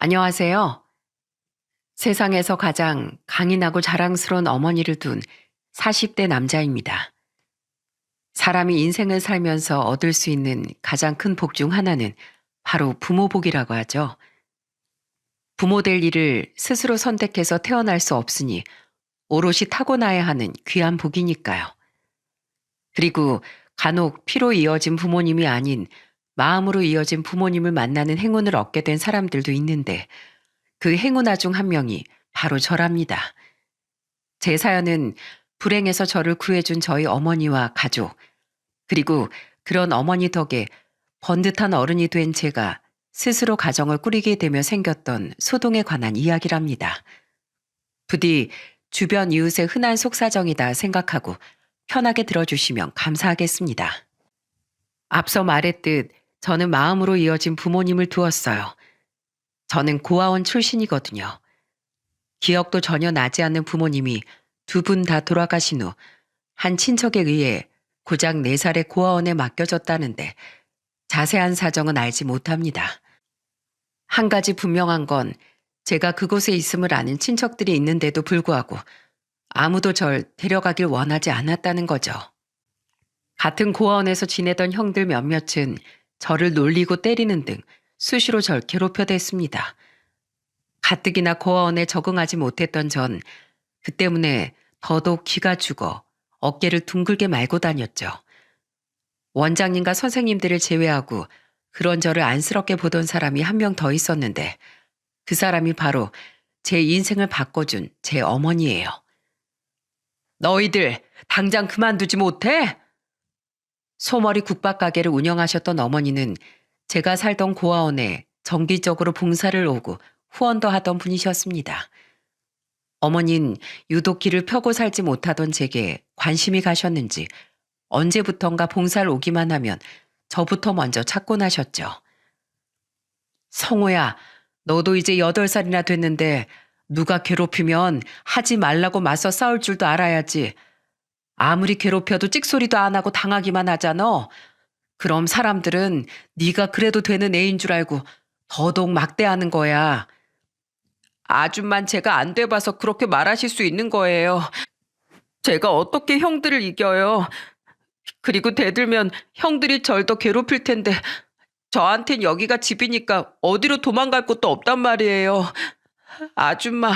안녕하세요. 세상에서 가장 강인하고 자랑스러운 어머니를 둔 40대 남자입니다. 사람이 인생을 살면서 얻을 수 있는 가장 큰 복 중 하나는 바로 부모 복이라고 하죠. 부모 될 일을 스스로 선택해서 태어날 수 없으니 오롯이 타고나야 하는 귀한 복이니까요. 그리고 간혹 피로 이어진 부모님이 아닌 마음으로 이어진 부모님을 만나는 행운을 얻게 된 사람들도 있는데 그 행운아 중 한 명이 바로 저랍니다. 제 사연은 불행에서 저를 구해준 저희 어머니와 가족, 그리고 그런 어머니 덕에 번듯한 어른이 된 제가 스스로 가정을 꾸리게 되며 생겼던 소동에 관한 이야기랍니다. 부디 주변 이웃의 흔한 속사정이다 생각하고 편하게 들어주시면 감사하겠습니다. 앞서 말했듯 저는 마음으로 이어진 부모님을 두었어요. 저는 고아원 출신이거든요. 기억도 전혀 나지 않는 부모님이 두 분 다 돌아가신 후 한 친척에 의해 고작 4살의 고아원에 맡겨졌다는데 자세한 사정은 알지 못합니다. 한 가지 분명한 건 제가 그곳에 있음을 아는 친척들이 있는데도 불구하고 아무도 절 데려가길 원하지 않았다는 거죠. 같은 고아원에서 지내던 형들 몇몇은 저를 놀리고 때리는 등 수시로 절 괴롭혀댔습니다. 가뜩이나 고아원에 적응하지 못했던 전 그 때문에 더더욱 기가 죽어 어깨를 둥글게 말고 다녔죠. 원장님과 선생님들을 제외하고 그런 저를 안쓰럽게 보던 사람이 한 명 더 있었는데 그 사람이 바로 제 인생을 바꿔준 제 어머니예요. 너희들 당장 그만두지 못해? 소머리 국밥 가게를 운영하셨던 어머니는 제가 살던 고아원에 정기적으로 봉사를 오고 후원도 하던 분이셨습니다. 어머닌 유독 길을 펴고 살지 못하던 제게 관심이 가셨는지 언제부턴가 봉사를 오기만 하면 저부터 먼저 찾곤 하셨죠. 성호야, 너도 이제 8살이나 됐는데 누가 괴롭히면 하지 말라고 맞서 싸울 줄도 알아야지. 아무리 괴롭혀도 찍소리도 안 하고 당하기만 하잖아. 그럼 사람들은 네가 그래도 되는 애인 줄 알고 더더욱 막대하는 거야. 아줌만 제가 안 돼봐서 그렇게 말하실 수 있는 거예요. 제가 어떻게 형들을 이겨요. 그리고 대들면 형들이 절 더 괴롭힐 텐데 저한텐 여기가 집이니까 어디로 도망갈 곳도 없단 말이에요. 아줌마,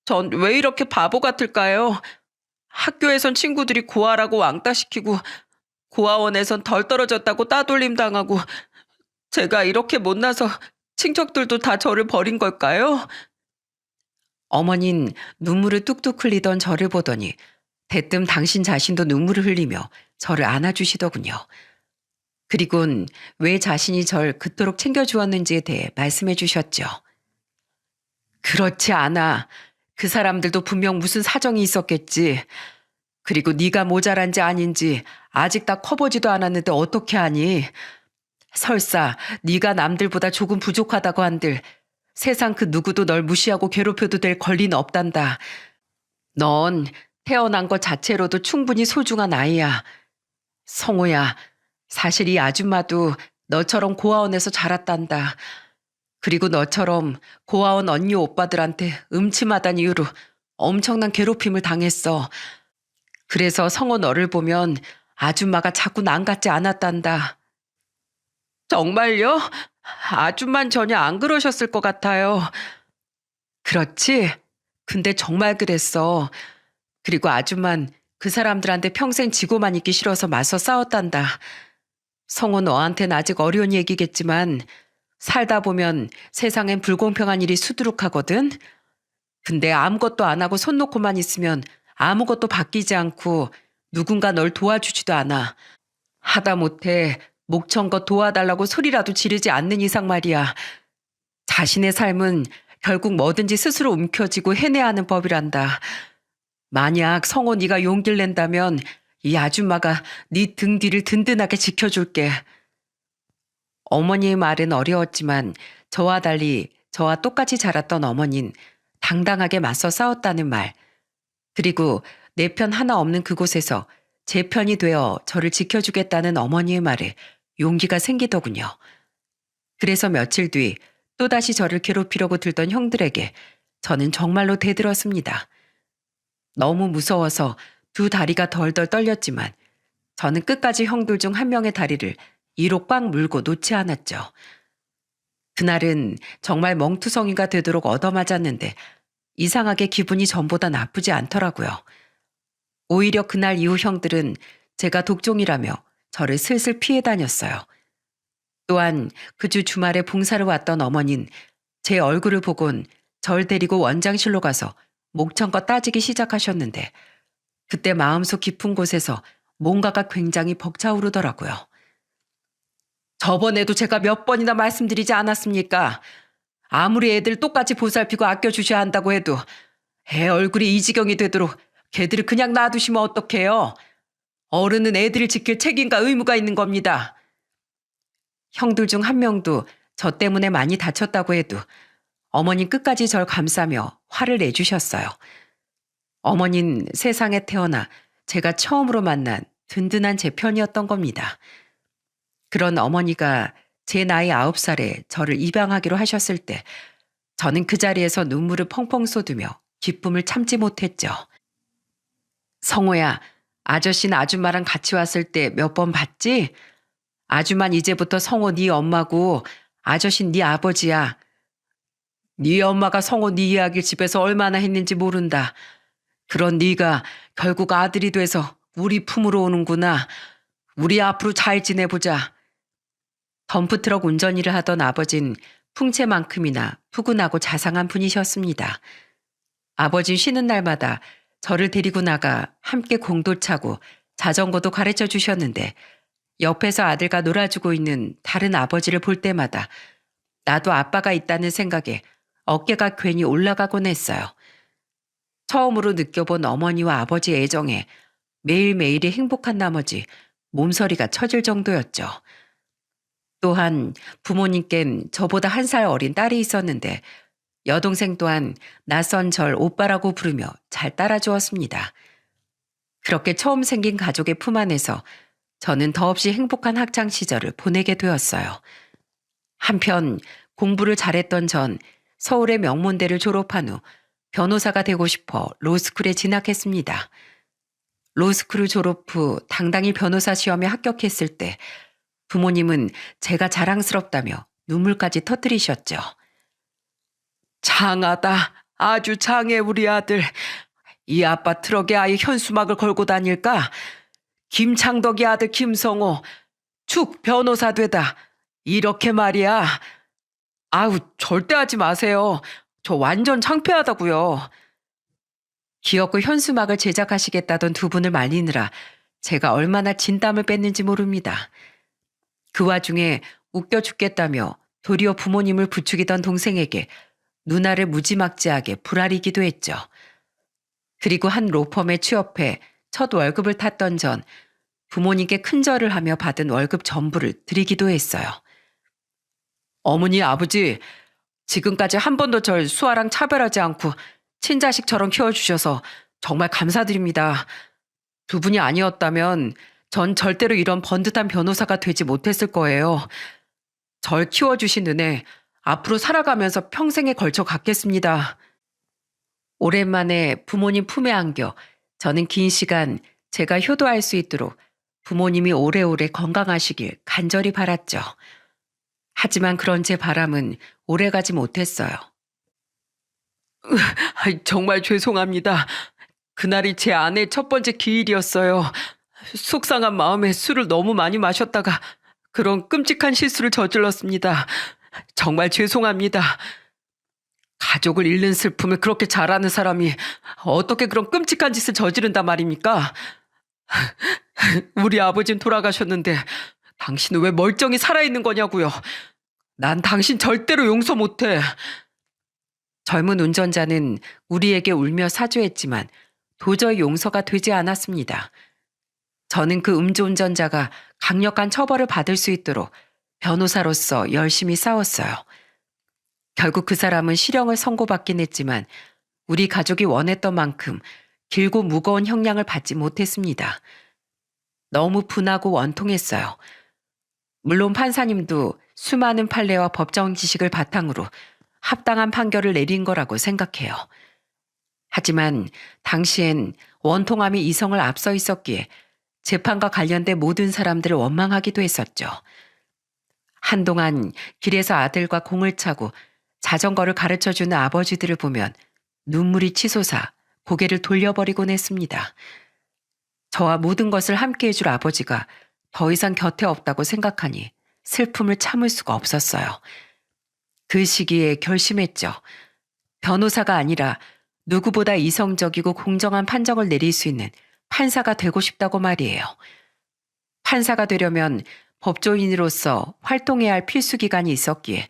전 왜 이렇게 바보 같을까요? 학교에선 친구들이 고아라고 왕따시키고 고아원에선 덜 떨어졌다고 따돌림 당하고 제가 이렇게 못나서 친척들도 다 저를 버린 걸까요? 어머닌 눈물을 뚝뚝 흘리던 저를 보더니 대뜸 당신 자신도 눈물을 흘리며 저를 안아주시더군요. 그리곤 왜 자신이 절 그토록 챙겨주었는지에 대해 말씀해 주셨죠. 그렇지 않아. 그 사람들도 분명 무슨 사정이 있었겠지. 그리고 네가 모자란지 아닌지 아직 다 커보지도 않았는데 어떻게 하니? 설사 네가 남들보다 조금 부족하다고 한들 세상 그 누구도 널 무시하고 괴롭혀도 될 권리는 없단다. 넌 태어난 것 자체로도 충분히 소중한 아이야. 성호야, 사실 이 아줌마도 너처럼 고아원에서 자랐단다. 그리고 너처럼 고아원 언니 오빠들한테 음침하단 이유로 엄청난 괴롭힘을 당했어. 그래서 성호 너를 보면 아줌마가 자꾸 난 같지 않았단다. 정말요? 아줌만 전혀 안 그러셨을 것 같아요. 그렇지? 근데 정말 그랬어. 그리고 아줌만 그 사람들한테 평생 지고만 있기 싫어서 맞서 싸웠단다. 성호 너한텐 아직 어려운 얘기겠지만 살다 보면 세상엔 불공평한 일이 수두룩하거든. 근데 아무것도 안 하고 손 놓고만 있으면 아무것도 바뀌지 않고 누군가 널 도와주지도 않아. 하다못해 목청껏 도와달라고 소리라도 지르지 않는 이상 말이야. 자신의 삶은 결국 뭐든지 스스로 움켜쥐고 해내야 하는 법이란다. 만약 성호 네가 용기를 낸다면 이 아줌마가 네 등 뒤를 든든하게 지켜줄게. 어머니의 말은 어려웠지만 저와 달리 저와 똑같이 자랐던 어머니는 당당하게 맞서 싸웠다는 말, 그리고 내 편 하나 없는 그곳에서 제 편이 되어 저를 지켜주겠다는 어머니의 말에 용기가 생기더군요. 그래서 며칠 뒤 또다시 저를 괴롭히려고 들던 형들에게 저는 정말로 대들었습니다. 너무 무서워서 두 다리가 덜덜 떨렸지만 저는 끝까지 형들 중 한 명의 다리를 이로 꽉 물고 놓지 않았죠. 그날은 정말 멍투성이가 되도록 얻어맞았는데 이상하게 기분이 전보다 나쁘지 않더라고요. 오히려 그날 이후 형들은 제가 독종이라며 저를 슬슬 피해 다녔어요. 또한 그 주 주말에 봉사를 왔던 어머니는 제 얼굴을 보곤 절 데리고 원장실로 가서 목청껏 따지기 시작하셨는데 그때 마음속 깊은 곳에서 뭔가가 굉장히 벅차오르더라고요. 저번에도 제가 몇 번이나 말씀드리지 않았습니까? 아무리 애들 똑같이 보살피고 아껴주셔야 한다고 해도 애 얼굴이 이 지경이 되도록 걔들을 그냥 놔두시면 어떡해요? 어른은 애들을 지킬 책임과 의무가 있는 겁니다. 형들 중 한 명도 저 때문에 많이 다쳤다고 해도 어머님 끝까지 절 감싸며 화를 내주셨어요. 어머닌 세상에 태어나 제가 처음으로 만난 든든한 제 편이었던 겁니다. 그런 어머니가 제 나이 9살에 저를 입양하기로 하셨을 때 저는 그 자리에서 눈물을 펑펑 쏟으며 기쁨을 참지 못했죠. 성호야, 아저씨는 아줌마랑 같이 왔을 때 몇 번 봤지? 아줌만 이제부터 성호 네 엄마고 아저씨는 네 아버지야. 네 엄마가 성호 네 이야기를 집에서 얼마나 했는지 모른다. 그런 네가 결국 아들이 돼서 우리 품으로 오는구나. 우리 앞으로 잘 지내보자. 덤프트럭 운전 일을 하던 아버진 풍채만큼이나 푸근하고 자상한 분이셨습니다. 아버진 쉬는 날마다 저를 데리고 나가 함께 공도 차고 자전거도 가르쳐 주셨는데 옆에서 아들과 놀아주고 있는 다른 아버지를 볼 때마다 나도 아빠가 있다는 생각에 어깨가 괜히 올라가곤 했어요. 처음으로 느껴본 어머니와 아버지의 애정에 매일매일이 행복한 나머지 몸서리가 쳐질 정도였죠. 또한 부모님껜 저보다 1살 어린 딸이 있었는데 여동생 또한 낯선 절 오빠라고 부르며 잘 따라주었습니다. 그렇게 처음 생긴 가족의 품 안에서 저는 더없이 행복한 학창 시절을 보내게 되었어요. 한편 공부를 잘했던 전 서울의 명문대를 졸업한 후 변호사가 되고 싶어 로스쿨에 진학했습니다. 로스쿨을 졸업 후 당당히 변호사 시험에 합격했을 때 부모님은 제가 자랑스럽다며 눈물까지 터뜨리셨죠. 장하다. 아주 장해 우리 아들. 이 아빠 트럭에 아예 현수막을 걸고 다닐까? 김창덕이 아들 김성호. 축 변호사 되다. 이렇게 말이야. 아우 절대 하지 마세요. 저 완전 창피하다고요. 기어코 현수막을 제작하시겠다던 두 분을 말리느라 제가 얼마나 진땀을 뺐는지 모릅니다. 그 와중에 웃겨 죽겠다며 도리어 부모님을 부추기던 동생에게 누나를 무지막지하게 불아리기도 했죠. 그리고 한 로펌에 취업해 첫 월급을 탔던 전 부모님께 큰절을 하며 받은 월급 전부를 드리기도 했어요. 어머니 아버지 지금까지 한 번도 절 수아랑 차별하지 않고 친자식처럼 키워주셔서 정말 감사드립니다. 두 분이 아니었다면 전 절대로 이런 번듯한 변호사가 되지 못했을 거예요. 절 키워주신 은혜 앞으로 살아가면서 평생에 걸쳐 갚겠습니다. 오랜만에 부모님 품에 안겨 저는 긴 시간 제가 효도할 수 있도록 부모님이 오래오래 건강하시길 간절히 바랐죠. 하지만 그런 제 바람은 오래가지 못했어요. 정말 죄송합니다. 그날이 제 아내의 첫 번째 기일이었어요. 속상한 마음에 술을 너무 많이 마셨다가 그런 끔찍한 실수를 저질렀습니다. 정말 죄송합니다. 가족을 잃는 슬픔을 그렇게 잘 아는 사람이 어떻게 그런 끔찍한 짓을 저지른단 말입니까? 우리 아버진 돌아가셨는데 당신은 왜 멀쩡히 살아있는 거냐고요. 난 당신 절대로 용서 못해. 젊은 운전자는 우리에게 울며 사죄했지만 도저히 용서가 되지 않았습니다. 저는 그 음주운전자가 강력한 처벌을 받을 수 있도록 변호사로서 열심히 싸웠어요. 결국 그 사람은 실형을 선고받긴 했지만 우리 가족이 원했던 만큼 길고 무거운 형량을 받지 못했습니다. 너무 분하고 원통했어요. 물론 판사님도 수많은 판례와 법정 지식을 바탕으로 합당한 판결을 내린 거라고 생각해요. 하지만 당시엔 원통함이 이성을 앞서 있었기에 재판과 관련된 모든 사람들을 원망하기도 했었죠. 한동안 길에서 아들과 공을 차고 자전거를 가르쳐주는 아버지들을 보면 눈물이 치솟아 고개를 돌려버리곤 했습니다. 저와 모든 것을 함께 해줄 아버지가 더 이상 곁에 없다고 생각하니 슬픔을 참을 수가 없었어요. 그 시기에 결심했죠. 변호사가 아니라 누구보다 이성적이고 공정한 판정을 내릴 수 있는 판사가 되고 싶다고 말이에요. 판사가 되려면 법조인으로서 활동해야 할 필수 기간이 있었기에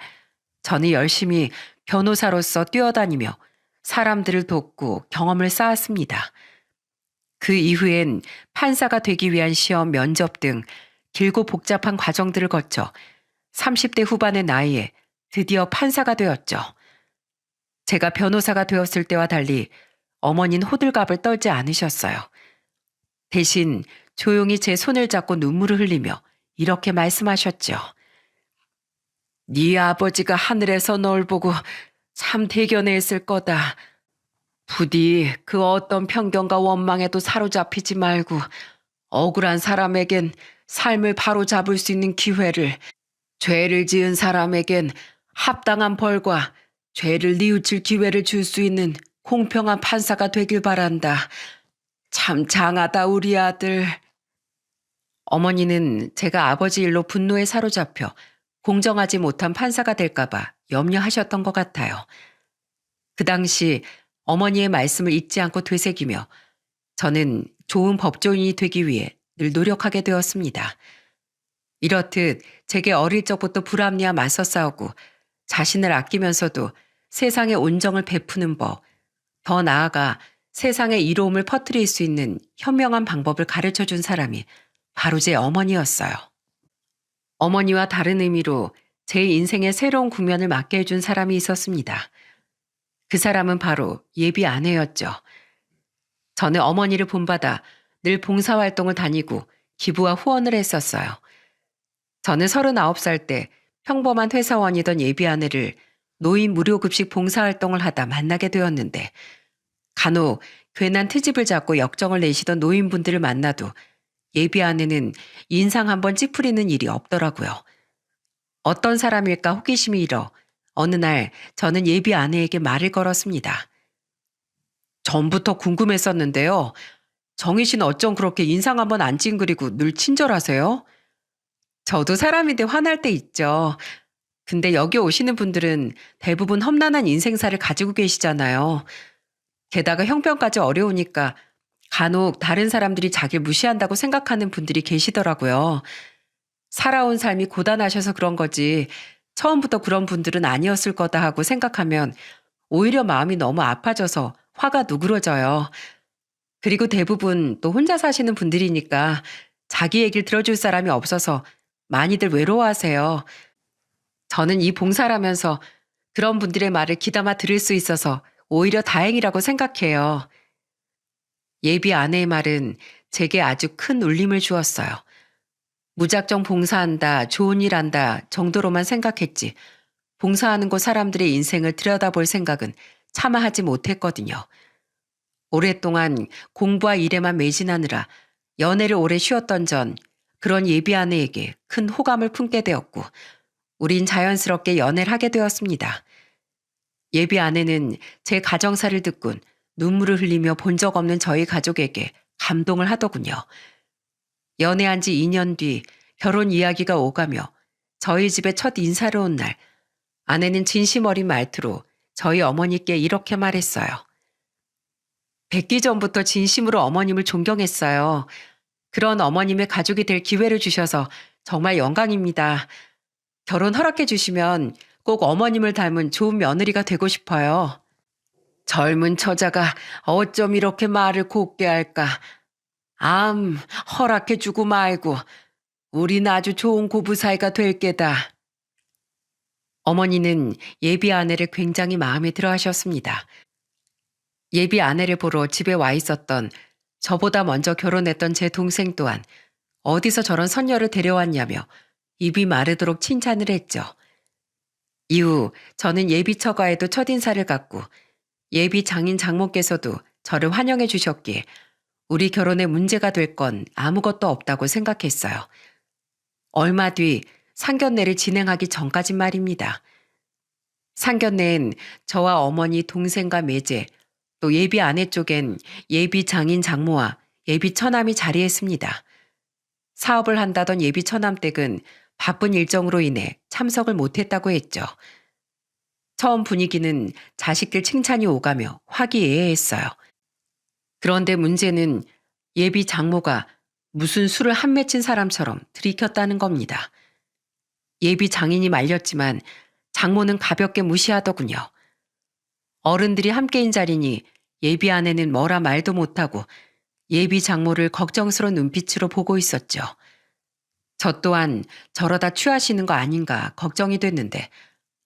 저는 열심히 변호사로서 뛰어다니며 사람들을 돕고 경험을 쌓았습니다. 그 이후엔 판사가 되기 위한 시험, 면접 등 길고 복잡한 과정들을 거쳐 30대 후반의 나이에 드디어 판사가 되었죠. 제가 변호사가 되었을 때와 달리 어머니는 호들갑을 떨지 않으셨어요. 대신 조용히 제 손을 잡고 눈물을 흘리며 이렇게 말씀하셨죠. 네 아버지가 하늘에서 널 보고 참 대견했을 거다. 부디 그 어떤 편견과 원망에도 사로잡히지 말고 억울한 사람에겐 삶을 바로잡을 수 있는 기회를, 죄를 지은 사람에겐 합당한 벌과 죄를 뉘우칠 기회를 줄 수 있는 공평한 판사가 되길 바란다. 참 장하다 우리 아들. 어머니는 제가 아버지 일로 분노에 사로잡혀 공정하지 못한 판사가 될까봐 염려하셨던 것 같아요. 그 당시 어머니의 말씀을 잊지 않고 되새기며 저는 좋은 법조인이 되기 위해 늘 노력하게 되었습니다. 이렇듯 제게 어릴 적부터 불합리와 맞서 싸우고 자신을 아끼면서도 세상에 온정을 베푸는 법, 더 나아가 세상에 이로움을 퍼뜨릴 수 있는 현명한 방법을 가르쳐준 사람이 바로 제 어머니였어요. 어머니와 다른 의미로 제 인생의 새로운 국면을 맞게 해준 사람이 있었습니다. 그 사람은 바로 예비 아내였죠. 저는 어머니를 본받아 늘 봉사활동을 다니고 기부와 후원을 했었어요. 저는 39살 때 평범한 회사원이던 예비 아내를 노인 무료급식 봉사활동을 하다 만나게 되었는데 간혹 괜한 트집을 잡고 역정을 내시던 노인분들을 만나도 예비 아내는 인상 한번 찌푸리는 일이 없더라고요. 어떤 사람일까 호기심이 일어 어느 날 저는 예비 아내에게 말을 걸었습니다. 전부터 궁금했었는데요. 정희 씨는 어쩜 그렇게 인상 한번 안 찡그리고 늘 친절하세요? 저도 사람인데 화날 때 있죠. 근데 여기 오시는 분들은 대부분 험난한 인생사를 가지고 계시잖아요. 게다가 형편까지 어려우니까 간혹 다른 사람들이 자기를 무시한다고 생각하는 분들이 계시더라고요. 살아온 삶이 고단하셔서 그런 거지 처음부터 그런 분들은 아니었을 거다 하고 생각하면 오히려 마음이 너무 아파져서 화가 누그러져요. 그리고 대부분 또 혼자 사시는 분들이니까 자기 얘기를 들어줄 사람이 없어서 많이들 외로워하세요. 저는 이 봉사라면서 그런 분들의 말을 귀담아 들을 수 있어서 오히려 다행이라고 생각해요. 예비 아내의 말은 제게 아주 큰 울림을 주었어요. 무작정 봉사한다, 좋은 일 한다 정도로만 생각했지 봉사하는 곳 사람들의 인생을 들여다볼 생각은 차마 하지 못했거든요. 오랫동안 공부와 일에만 매진하느라 연애를 오래 쉬었던 전 그런 예비 아내에게 큰 호감을 품게 되었고 우린 자연스럽게 연애를 하게 되었습니다. 예비 아내는 제 가정사를 듣곤 눈물을 흘리며 본 적 없는 저희 가족에게 감동을 하더군요. 연애한 지 2년 뒤 결혼 이야기가 오가며 저희 집에 첫 인사를 온 날 아내는 진심 어린 말투로 저희 어머니께 이렇게 말했어요. 뵙기 전부터 진심으로 어머님을 존경했어요. 그런 어머님의 가족이 될 기회를 주셔서 정말 영광입니다. 결혼 허락해 주시면 꼭 어머님을 닮은 좋은 며느리가 되고 싶어요. 젊은 처자가 어쩜 이렇게 말을 곱게 할까. 허락해 주고 말고 우린 아주 좋은 고부 사이가 될 게다. 어머니는 예비 아내를 굉장히 마음에 들어 하셨습니다. 예비 아내를 보러 집에 와 있었던 저보다 먼저 결혼했던 제 동생 또한 어디서 저런 선녀를 데려왔냐며 입이 마르도록 칭찬을 했죠. 이후 저는 예비 처가에도 첫인사를 갖고 예비 장인 장모께서도 저를 환영해 주셨기에 우리 결혼에 문제가 될 건 아무것도 없다고 생각했어요. 얼마 뒤 상견례를 진행하기 전까진 말입니다. 상견례엔 저와 어머니, 동생과 매제, 또 예비 아내 쪽엔 예비 장인 장모와 예비 처남이 자리했습니다. 사업을 한다던 예비 처남 댁은 바쁜 일정으로 인해 참석을 못했다고 했죠. 처음 분위기는 자식들 칭찬이 오가며 화기애애했어요. 그런데 문제는 예비 장모가 무슨 술을 한 맺힌 사람처럼 들이켰다는 겁니다. 예비 장인이 말렸지만 장모는 가볍게 무시하더군요. 어른들이 함께인 자리니 예비 아내는 뭐라 말도 못하고 예비 장모를 걱정스러운 눈빛으로 보고 있었죠. 저 또한 저러다 취하시는 거 아닌가 걱정이 됐는데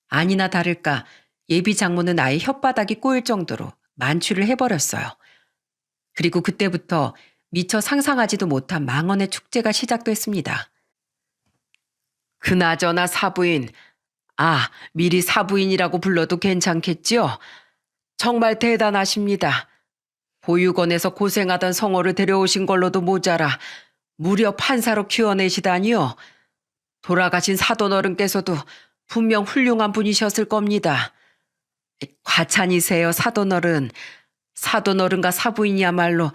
아니나 다를까 예비 장모는 아예 혓바닥이 꼬일 정도로 만취를 해버렸어요. 그리고 그때부터 미처 상상하지도 못한 망언의 축제가 시작됐습니다. 그나저나 사부인, 미리 사부인이라고 불러도 괜찮겠지요? 정말 대단하십니다. 보육원에서 고생하던 성호를 데려오신 걸로도 모자라 무려 판사로 키워내시다니요. 돌아가신 사돈어른께서도 분명 훌륭한 분이셨을 겁니다. 과찬이세요, 사돈어른. 사돈어른과 사부인이야말로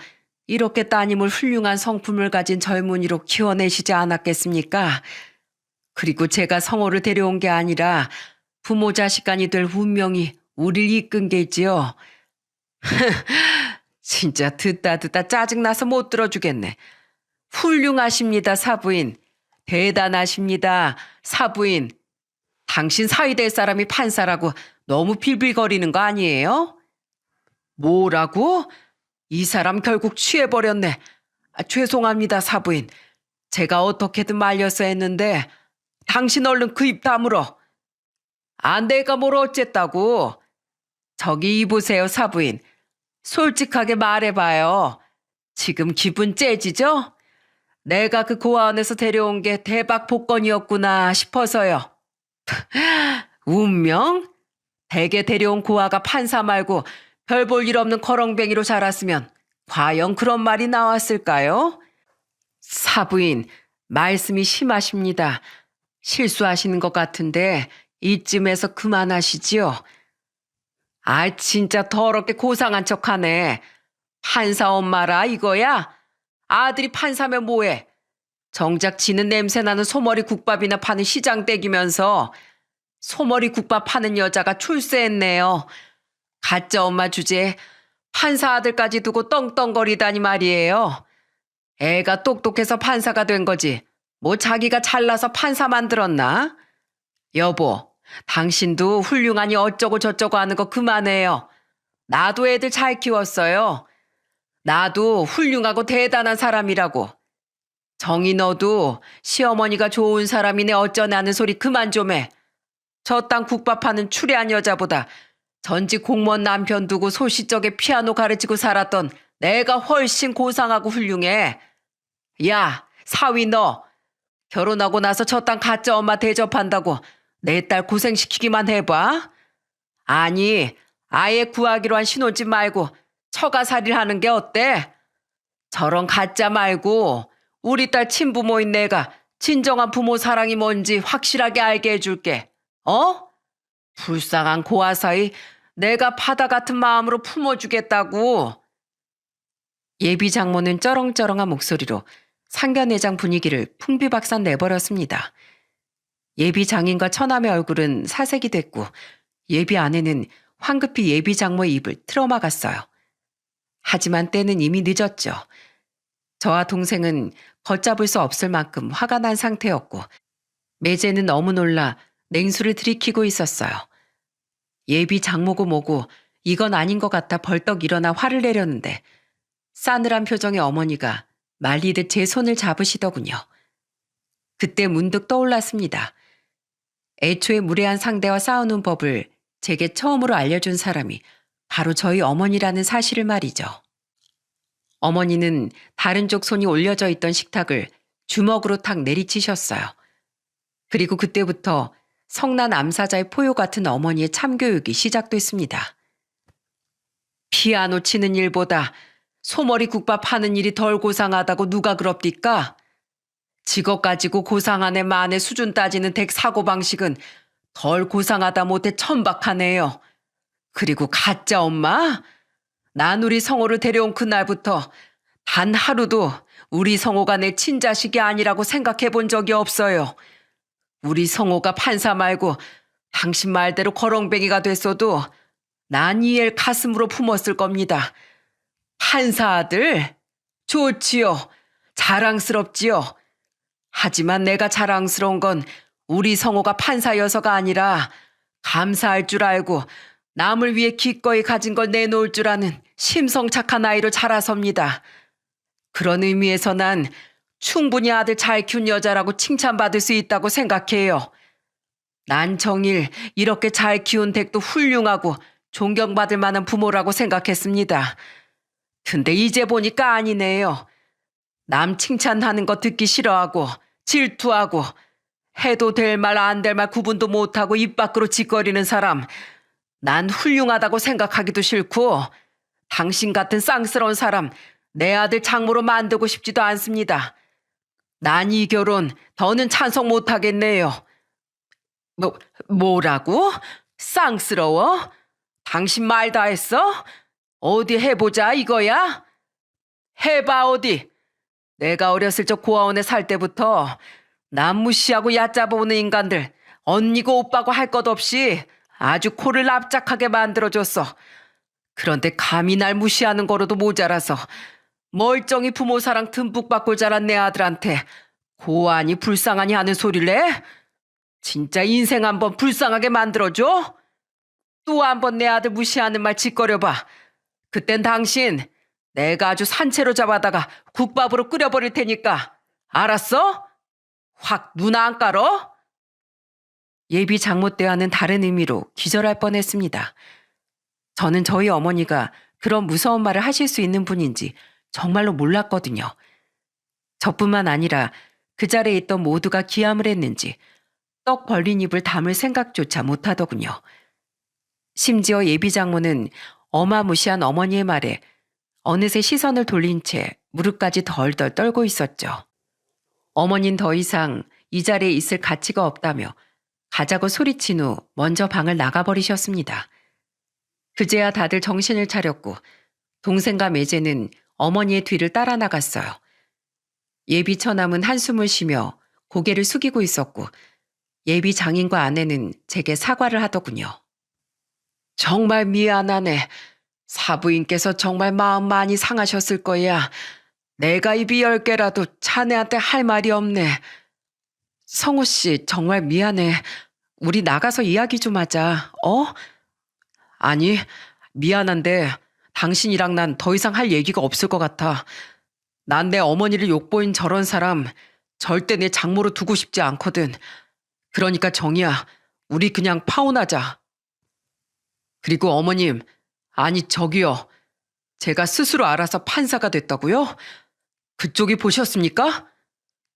이렇게 따님을 훌륭한 성품을 가진 젊은이로 키워내시지 않았겠습니까? 그리고 제가 성호를 데려온 게 아니라 부모 자식 간이 될 운명이 우릴 이끈 게지요. 진짜 듣다 짜증나서 못 들어주겠네. 훌륭하십니다, 사부인. 대단하십니다, 사부인. 당신 사위 될 사람이 판사라고 너무 빌빌거리는 거 아니에요? 뭐라고? 이 사람 결국 취해버렸네. 죄송합니다, 사부인. 제가 어떻게든 말려서 했는데 당신 얼른 그 입 다물어. 내가 뭘 어쨌다고. 저기 이보세요, 사부인. 솔직하게 말해봐요. 지금 기분 째지죠? 내가 그 고아원에서 데려온 게 대박 복권이었구나 싶어서요. 운명? 댁에 데려온 고아가 판사 말고 별 볼 일 없는 거렁뱅이로 자랐으면 과연 그런 말이 나왔을까요? 사부인, 말씀이 심하십니다. 실수하시는 것 같은데 이쯤에서 그만하시지요. 진짜 더럽게 고상한 척하네. 판사 엄마라 이거야? 아들이 판사면 뭐해? 정작 지는 냄새나는 소머리 국밥이나 파는 시장 떼기면서 소머리 국밥 파는 여자가 출세했네요. 가짜 엄마 주제에 판사 아들까지 두고 떵떵거리다니 말이에요. 애가 똑똑해서 판사가 된 거지. 뭐 자기가 잘나서 판사 만들었나? 여보, 당신도 훌륭하니 어쩌고 저쩌고 하는 거 그만해요. 나도 애들 잘 키웠어요. 나도 훌륭하고 대단한 사람이라고. 정희 너도 시어머니가 좋은 사람이네 어쩌냐는 소리 그만 좀 해. 저 땅 국밥하는 추레한 여자보다 전직 공무원 남편 두고 소시적에 피아노 가르치고 살았던 내가 훨씬 고상하고 훌륭해. 야, 사위 너. 결혼하고 나서 저 땅 가짜 엄마 대접한다고 내 딸 고생시키기만 해봐. 아니, 아예 구하기로 한 신혼집 말고 처가살이를 하는 게 어때? 저런 가짜 말고 우리 딸 친부모인 내가 진정한 부모 사랑이 뭔지 확실하게 알게 해줄게. 불쌍한 고아 사이 내가 바다 같은 마음으로 품어주겠다고. 예비 장모는 쩌렁쩌렁한 목소리로 상견례장 분위기를 풍비박산 내버렸습니다. 예비 장인과 처남의 얼굴은 사색이 됐고 예비 아내는 황급히 예비 장모의 입을 틀어막았어요. 하지만 때는 이미 늦었죠. 저와 동생은 걷잡을 수 없을 만큼 화가 난 상태였고 매제는 너무 놀라 냉수를 들이키고 있었어요. 예비 장모고 뭐고 이건 아닌 것 같아 벌떡 일어나 화를 내려는데 싸늘한 표정의 어머니가 말리듯 제 손을 잡으시더군요. 그때 문득 떠올랐습니다. 애초에 무례한 상대와 싸우는 법을 제게 처음으로 알려준 사람이 바로 저희 어머니라는 사실을 말이죠. 어머니는 다른 쪽 손이 올려져 있던 식탁을 주먹으로 탁 내리치셨어요. 그리고 그때부터 성난 암사자의 포효 같은 어머니의 참교육이 시작됐습니다. 피아노 치는 일보다 소머리 국밥 하는 일이 덜 고상하다고 누가 그럽디까? 직업 가지고 고상한 애 만의 수준 따지는 댁 사고방식은 덜 고상하다 못해 천박하네요. 그리고 가짜 엄마? 난 우리 성호를 데려온 그날부터 단 하루도 우리 성호가 내 친자식이 아니라고 생각해 본 적이 없어요. 우리 성호가 판사 말고 당신 말대로 거렁뱅이가 됐어도 난 이 애를 가슴으로 품었을 겁니다. 판사 아들? 좋지요. 자랑스럽지요. 하지만 내가 자랑스러운 건 우리 성호가 판사여서가 아니라 감사할 줄 알고 남을 위해 기꺼이 가진 걸 내놓을 줄 아는 심성착한 아이로 자라섭니다. 그런 의미에서 난 충분히 아들 잘 키운 여자라고 칭찬받을 수 있다고 생각해요. 난 정일 이렇게 잘 키운 댁도 훌륭하고 존경받을 만한 부모라고 생각했습니다. 근데 이제 보니까 아니네요. 남 칭찬하는 거 듣기 싫어하고 질투하고 해도 될 말 안 될 말 구분도 못하고 입 밖으로 짓거리는 사람, 난 훌륭하다고 생각하기도 싫고 당신 같은 쌍스러운 사람 내 아들 장모로 만들고 싶지도 않습니다. 난 이 결혼 더는 찬성 못하겠네요. 뭐라고? 쌍스러워? 당신 말 다 했어? 어디 해보자 이거야? 해봐 어디. 내가 어렸을 적 고아원에 살 때부터 남 무시하고 얕잡아오는 인간들 언니고 오빠고 할 것 없이 아주 코를 납작하게 만들어줬어. 그런데 감히 날 무시하는 거로도 모자라서 멀쩡히 부모 사랑 듬뿍 받고 자란 내 아들한테 고아니 불쌍하니 하는 소리를 해? 진짜 인생 한번 불쌍하게 만들어줘? 또 한번 내 아들 무시하는 말 짓거려봐. 그땐 당신 내가 아주 산채로 잡아다가 국밥으로 끓여버릴 테니까 알았어? 확 눈 안 깔어? 예비 장모 때와는 다른 의미로 기절할 뻔했습니다. 저는 저희 어머니가 그런 무서운 말을 하실 수 있는 분인지 정말로 몰랐거든요. 저뿐만 아니라 그 자리에 있던 모두가 기함을 했는지 떡 벌린 입을 다물 생각조차 못하더군요. 심지어 예비 장모는 어마무시한 어머니의 말에 어느새 시선을 돌린 채 무릎까지 덜덜 떨고 있었죠. 어머닌 더 이상 이 자리에 있을 가치가 없다며 가자고 소리친 후 먼저 방을 나가버리셨습니다. 그제야 다들 정신을 차렸고 동생과 매제는 어머니의 뒤를 따라 나갔어요. 예비 처남은 한숨을 쉬며 고개를 숙이고 있었고 예비 장인과 아내는 제게 사과를 하더군요. 정말 미안하네. 사부인께서 정말 마음 많이 상하셨을 거야. 내가 입이 10개라도 자네한테 할 말이 없네. 성호 씨 정말 미안해. 우리 나가서 이야기 좀 하자. 아니, 미안한데 당신이랑 난 더 이상 할 얘기가 없을 것 같아. 난 내 어머니를 욕보인 저런 사람 절대 내 장모로 두고 싶지 않거든. 그러니까 정이야, 우리 그냥 파혼하자. 그리고 어머님, 아니 저기요. 제가 스스로 알아서 판사가 됐다고요? 그쪽이 보셨습니까?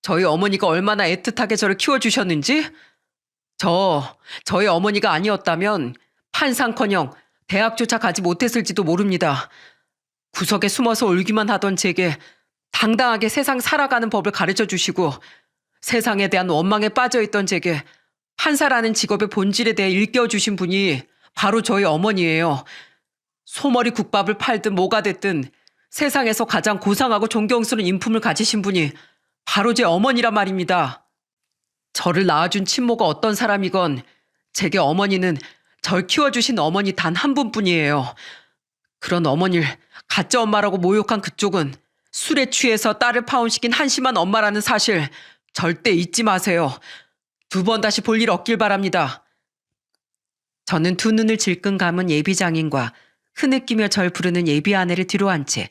저희 어머니가 얼마나 애틋하게 저를 키워주셨는지? 저희 어머니가 아니었다면 판상커녕 대학조차 가지 못했을지도 모릅니다. 구석에 숨어서 울기만 하던 제게 당당하게 세상 살아가는 법을 가르쳐 주시고 세상에 대한 원망에 빠져있던 제게 판사라는 직업의 본질에 대해 일깨워주신 분이 바로 저희 어머니예요. 소머리 국밥을 팔든 뭐가 됐든 세상에서 가장 고상하고 존경스러운 인품을 가지신 분이 바로 제 어머니란 말입니다. 저를 낳아준 친모가 어떤 사람이건 제게 어머니는 절 키워주신 어머니 단 한 분뿐이에요. 그런 어머니를 가짜 엄마라고 모욕한 그쪽은 술에 취해서 딸을 파혼시킨 한심한 엄마라는 사실 절대 잊지 마세요. 2번 다시 볼 일 없길 바랍니다. 저는 두 눈을 질끈 감은 예비 장인과 흐느끼며 절 부르는 예비 아내를 뒤로한 채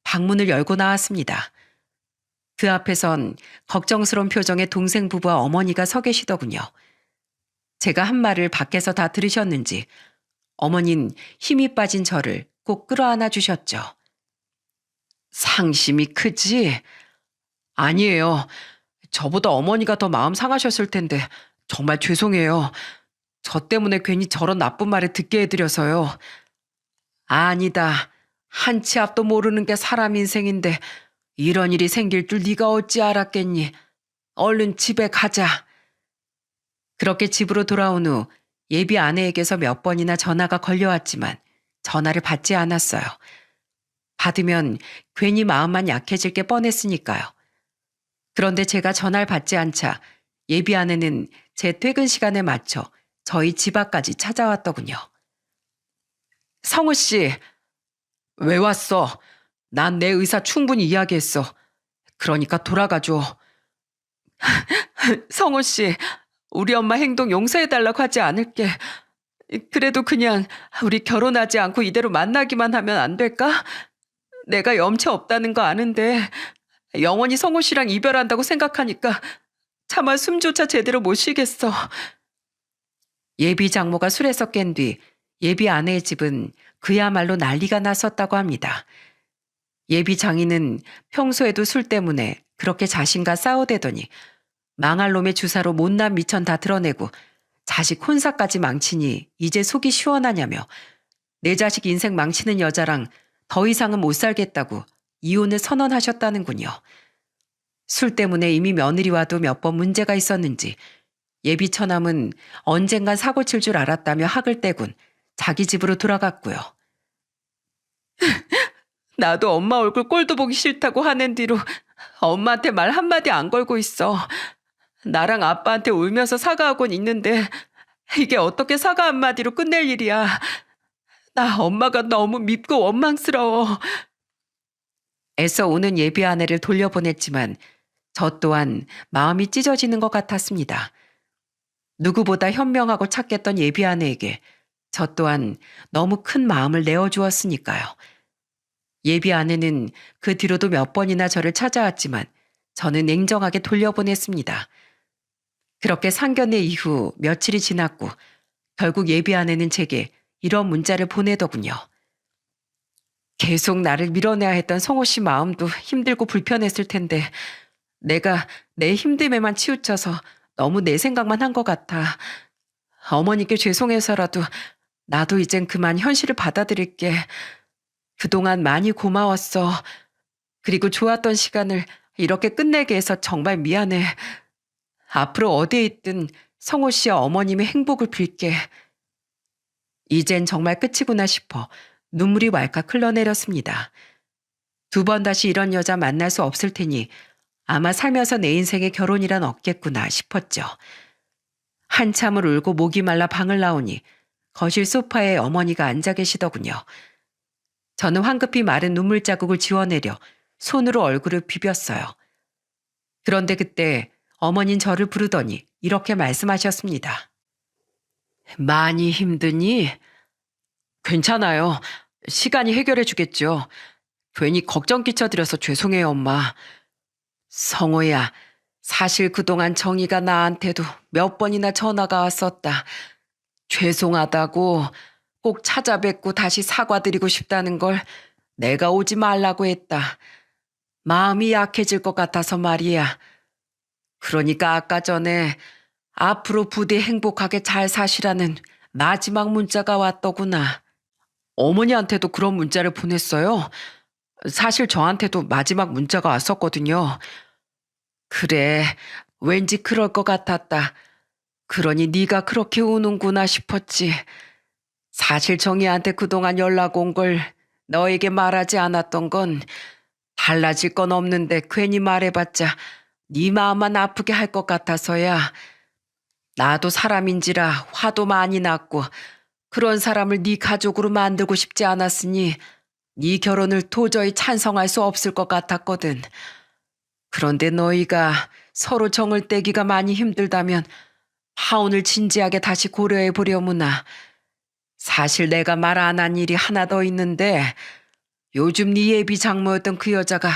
방문을 열고 나왔습니다. 그 앞에선 걱정스러운 표정의 동생 부부와 어머니가 서 계시더군요. 제가 한 말을 밖에서 다 들으셨는지 어머닌 힘이 빠진 저를 꼭 끌어안아 주셨죠. 상심이 크지? 아니에요. 저보다 어머니가 더 마음 상하셨을 텐데 정말 죄송해요. 저 때문에 괜히 저런 나쁜 말을 듣게 해드려서요. 아니다. 한 치 앞도 모르는 게 사람 인생인데 이런 일이 생길 줄 네가 어찌 알았겠니? 얼른 집에 가자. 그렇게 집으로 돌아온 후 예비 아내에게서 몇 번이나 전화가 걸려왔지만 전화를 받지 않았어요. 받으면 괜히 마음만 약해질 게 뻔했으니까요. 그런데 제가 전화를 받지 않자 예비 아내는 제 퇴근 시간에 맞춰 저희 집 앞까지 찾아왔더군요. 성우 씨, 왜 왔어? 난 내 의사 충분히 이야기했어. 그러니까 돌아가줘. 성우 씨, 우리 엄마 행동 용서해달라고 하지 않을게. 그래도 그냥 우리 결혼하지 않고 이대로 만나기만 하면 안 될까? 내가 염치 없다는 거 아는데 영원히 성우 씨랑 이별한다고 생각하니까 차마 숨조차 제대로 못 쉬겠어. 예비 장모가 술에서 깬 뒤 예비 아내의 집은 그야말로 난리가 났었다고 합니다. 예비 장인은 평소에도 술 때문에 그렇게 자신과 싸우대더니 망할 놈의 주사로 못난 미천 다 드러내고 자식 혼사까지 망치니 이제 속이 시원하냐며 내 자식 인생 망치는 여자랑 더 이상은 못 살겠다고 이혼을 선언하셨다는군요. 술 때문에 이미 며느리와도 몇 번 문제가 있었는지 예비 처남은 언젠간 사고 칠 줄 알았다며 학을 떼군 자기 집으로 돌아갔고요. 나도 엄마 얼굴 꼴도 보기 싫다고 하는 뒤로 엄마한테 말 한마디 안 걸고 있어. 나랑 아빠한테 울면서 사과하곤 있는데 이게 어떻게 사과 한마디로 끝낼 일이야. 나 엄마가 너무 밉고 원망스러워. 애써 우는 예비 아내를 돌려보냈지만 저 또한 마음이 찢어지는 것 같았습니다. 누구보다 현명하고 착했던 예비 아내에게 저 또한 너무 큰 마음을 내어주었으니까요. 예비 아내는 그 뒤로도 몇 번이나 저를 찾아왔지만 저는 냉정하게 돌려보냈습니다. 그렇게 상견례 이후 며칠이 지났고 결국 예비 아내는 제게 이런 문자를 보내더군요. 계속 나를 밀어내야 했던 성호 씨 마음도 힘들고 불편했을 텐데 내가 내 힘듦에만 치우쳐서 너무 내 생각만 한 것 같아. 어머니께 죄송해서라도 나도 이젠 그만 현실을 받아들일게. 그동안 많이 고마웠어. 그리고 좋았던 시간을 이렇게 끝내게 해서 정말 미안해. 앞으로 어디에 있든 성호 씨와 어머님의 행복을 빌게. 이젠 정말 끝이구나 싶어 눈물이 왈칵 흘러내렸습니다. 두 번 다시 이런 여자 만날 수 없을 테니 아마 살면서 내 인생에 결혼이란 없겠구나 싶었죠. 한참을 울고 목이 말라 방을 나오니 거실 소파에 어머니가 앉아 계시더군요. 저는 황급히 마른 눈물 자국을 지워내려 손으로 얼굴을 비볐어요. 그런데 그때 어머니는 저를 부르더니 이렇게 말씀하셨습니다. 많이 힘드니? 괜찮아요. 시간이 해결해 주겠죠. 괜히 걱정 끼쳐드려서 죄송해요, 엄마. 성호야, 사실 그동안 정희가 나한테도 몇 번이나 전화가 왔었다. 죄송하다고 꼭 찾아뵙고 다시 사과드리고 싶다는 걸 내가 오지 말라고 했다. 마음이 약해질 것 같아서 말이야. 그러니까 아까 전에 앞으로 부디 행복하게 잘 사시라는 마지막 문자가 왔더구나. 어머니한테도 그런 문자를 보냈어요. 사실 저한테도 마지막 문자가 왔었거든요. 그래, 왠지 그럴 것 같았다. 그러니 네가 그렇게 우는구나 싶었지. 사실 정희한테 그동안 연락 온 걸 너에게 말하지 않았던 건 달라질 건 없는데 괜히 말해봤자 네 마음만 아프게 할 것 같아서야. 나도 사람인지라 화도 많이 났고 그런 사람을 네 가족으로 만들고 싶지 않았으니 네 결혼을 도저히 찬성할 수 없을 것 같았거든. 그런데 너희가 서로 정을 떼기가 많이 힘들다면 하온을 진지하게 다시 고려해 보려무나. 사실 내가 말 안 한 일이 하나 더 있는데 요즘 네 예비 장모였던 그 여자가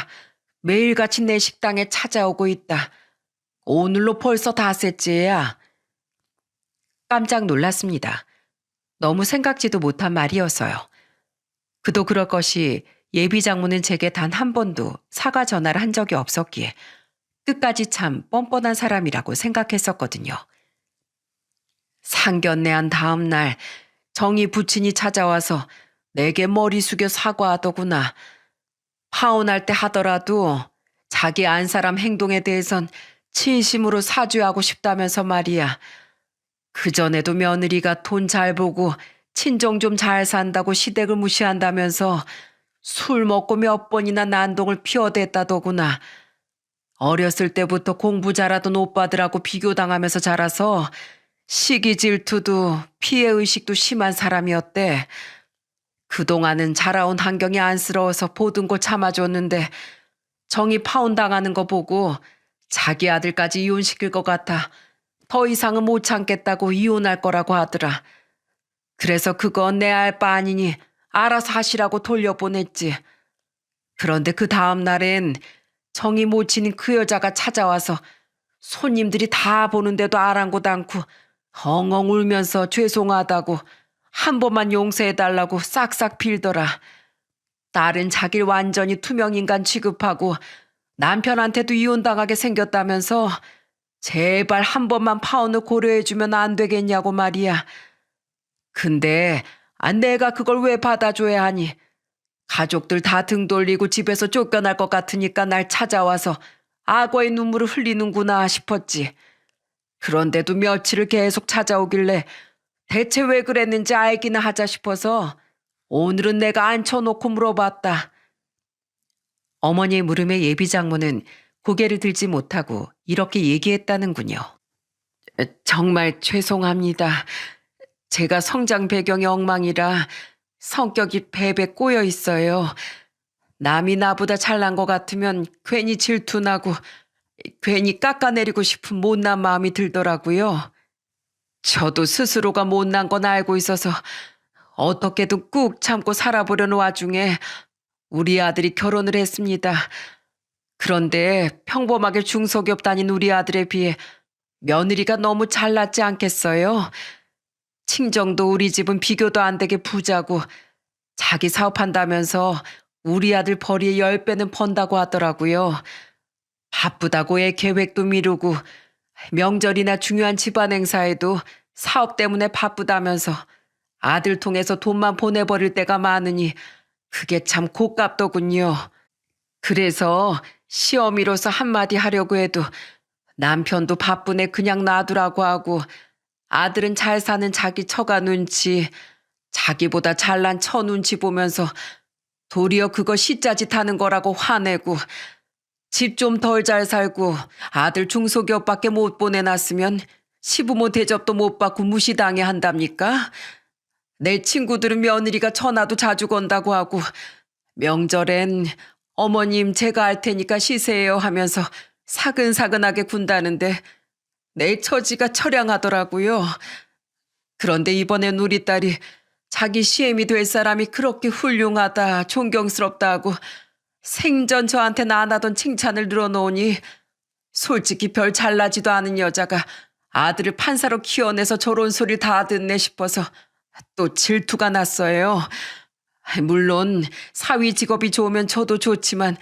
매일같이 내 식당에 찾아오고 있다. 오늘로 벌써 닷새째야. 깜짝 놀랐습니다. 너무 생각지도 못한 말이어서요. 그도 그럴 것이 예비 장모는 제게 단 한 번도 사과 전화를 한 적이 없었기에 끝까지 참 뻔뻔한 사람이라고 생각했었거든요. 상견례한 다음 날 정희 부친이 찾아와서 내게 머리 숙여 사과하더구나. 파혼할 때 하더라도 자기 안 사람 행동에 대해선 진심으로 사죄하고 싶다면서 말이야. 그전에도 며느리가 돈 잘 보고 친정 좀 잘 산다고 시댁을 무시한다면서 술 먹고 몇 번이나 난동을 피워댔다더구나. 어렸을 때부터 공부 잘하던 오빠들하고 비교당하면서 자라서 시기 질투도 피해의식도 심한 사람이었대. 그동안은 자라온 환경이 안쓰러워서 보든 거 참아줬는데 정이 파혼당하는 거 보고 자기 아들까지 이혼시킬 것 같아 더 이상은 못 참겠다고 이혼할 거라고 하더라. 그래서 그건 내 알 바 아니니 알아서 하시라고 돌려보냈지. 그런데 그 다음 날엔 정이 모친인 그 여자가 찾아와서 손님들이 다 보는데도 아랑곳 않고 엉엉 울면서 죄송하다고 한 번만 용서해달라고 싹싹 빌더라. 딸은 자기를 완전히 투명인간 취급하고 남편한테도 이혼당하게 생겼다면서 제발 한 번만 파혼을 고려해주면 안 되겠냐고 말이야. 근데 내가 그걸 왜 받아줘야 하니? 가족들 다 등 돌리고 집에서 쫓겨날 것 같으니까 날 찾아와서 악어의 눈물을 흘리는구나 싶었지. 그런데도 며칠을 계속 찾아오길래 대체 왜 그랬는지 알기나 하자 싶어서 오늘은 내가 앉혀놓고 물어봤다. 어머니의 물음에 예비 장모는 고개를 들지 못하고 이렇게 얘기했다는군요. 정말 죄송합니다. 제가 성장 배경이 엉망이라 성격이 배배 꼬여 있어요. 남이 나보다 잘난 것 같으면 괜히 질투나고 괜히 깎아내리고 싶은 못난 마음이 들더라고요. 저도 스스로가 못난 건 알고 있어서 어떻게든 꾹 참고 살아보려는 와중에 우리 아들이 결혼을 했습니다. 그런데 평범하게 중소기업 다닌 우리 아들에 비해 며느리가 너무 잘났지 않겠어요? 친정도 우리 집은 비교도 안 되게 부자고 자기 사업한다면서 우리 아들 벌이의 10배는 번다고 하더라고요. 바쁘다고 애 계획도 미루고 명절이나 중요한 집안 행사에도 사업 때문에 바쁘다면서 아들 통해서 돈만 보내버릴 때가 많으니 그게 참 고깝더군요. 그래서 시어미로서 한마디 하려고 해도 남편도 바쁘네 그냥 놔두라고 하고 아들은 잘 사는 자기 처가 눈치, 자기보다 잘난 처 눈치 보면서 도리어 그거 시짜짓 하는 거라고 화내고 집 좀 덜 잘 살고 아들 중소기업밖에 못 보내놨으면 시부모 대접도 못 받고 무시당해 한답니까? 내 친구들은 며느리가 전화도 자주 건다고 하고 명절엔 어머님 제가 할 테니까 쉬세요 하면서 사근사근하게 군다는데 내 처지가 처량하더라고요. 그런데 이번엔 우리 딸이 자기 시엠이 될 사람이 그렇게 훌륭하다, 존경스럽다 하고 생전 저한테는 안 하던 칭찬을 늘어놓으니 솔직히 별 잘나지도 않은 여자가 아들을 판사로 키워내서 저런 소리를 다 듣네 싶어서 또 질투가 났어요. 물론 사위 직업이 좋으면 저도 좋지만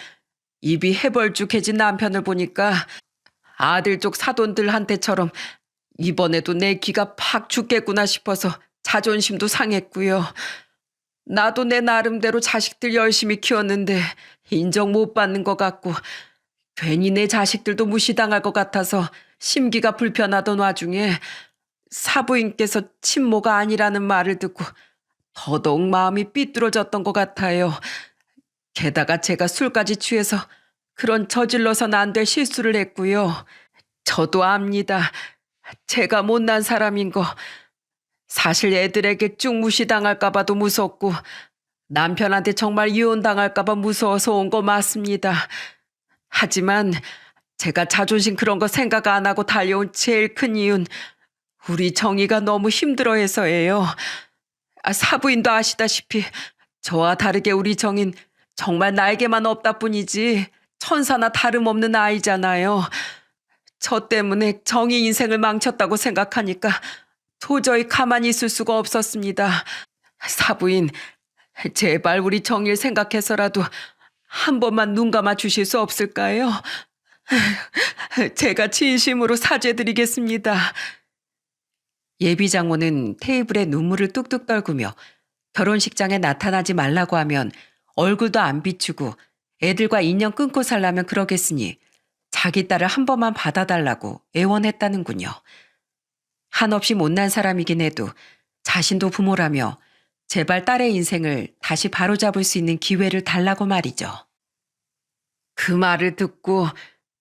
입이 해벌쭉해진 남편을 보니까 아들 쪽 사돈들한테처럼 이번에도 내 기가 팍 죽겠구나 싶어서 자존심도 상했고요. 나도 내 나름대로 자식들 열심히 키웠는데 인정 못 받는 것 같고 괜히 내 자식들도 무시당할 것 같아서 심기가 불편하던 와중에 사부인께서 친모가 아니라는 말을 듣고 더더욱 마음이 삐뚤어졌던 것 같아요. 게다가 제가 술까지 취해서 그런 저질러선 안 될 실수를 했고요. 저도 압니다. 제가 못난 사람인 거. 사실 애들에게 쭉 무시당할까 봐도 무섭고 남편한테 정말 이혼당할까 봐 무서워서 온 거 맞습니다. 하지만 제가 자존심 그런 거 생각 안 하고 달려온 제일 큰 이유는 우리 정희가 너무 힘들어해서예요. 사부인도 아시다시피 저와 다르게 우리 정인 정말 날개만 없다 뿐이지 천사나 다름없는 아이잖아요. 저 때문에 정희 인생을 망쳤다고 생각하니까 도저히 가만히 있을 수가 없었습니다. 사부인, 제발 우리 정일 생각해서라도 한 번만 눈 감아 주실 수 없을까요? 제가 진심으로 사죄드리겠습니다. 예비 장모는 테이블에 눈물을 뚝뚝 떨구며 결혼식장에 나타나지 말라고 하면 얼굴도 안 비추고 애들과 인연 끊고 살라면 그러겠으니 자기 딸을 한 번만 받아달라고 애원했다는군요. 한없이 못난 사람이긴 해도 자신도 부모라며 제발 딸의 인생을 다시 바로잡을 수 있는 기회를 달라고 말이죠. 그 말을 듣고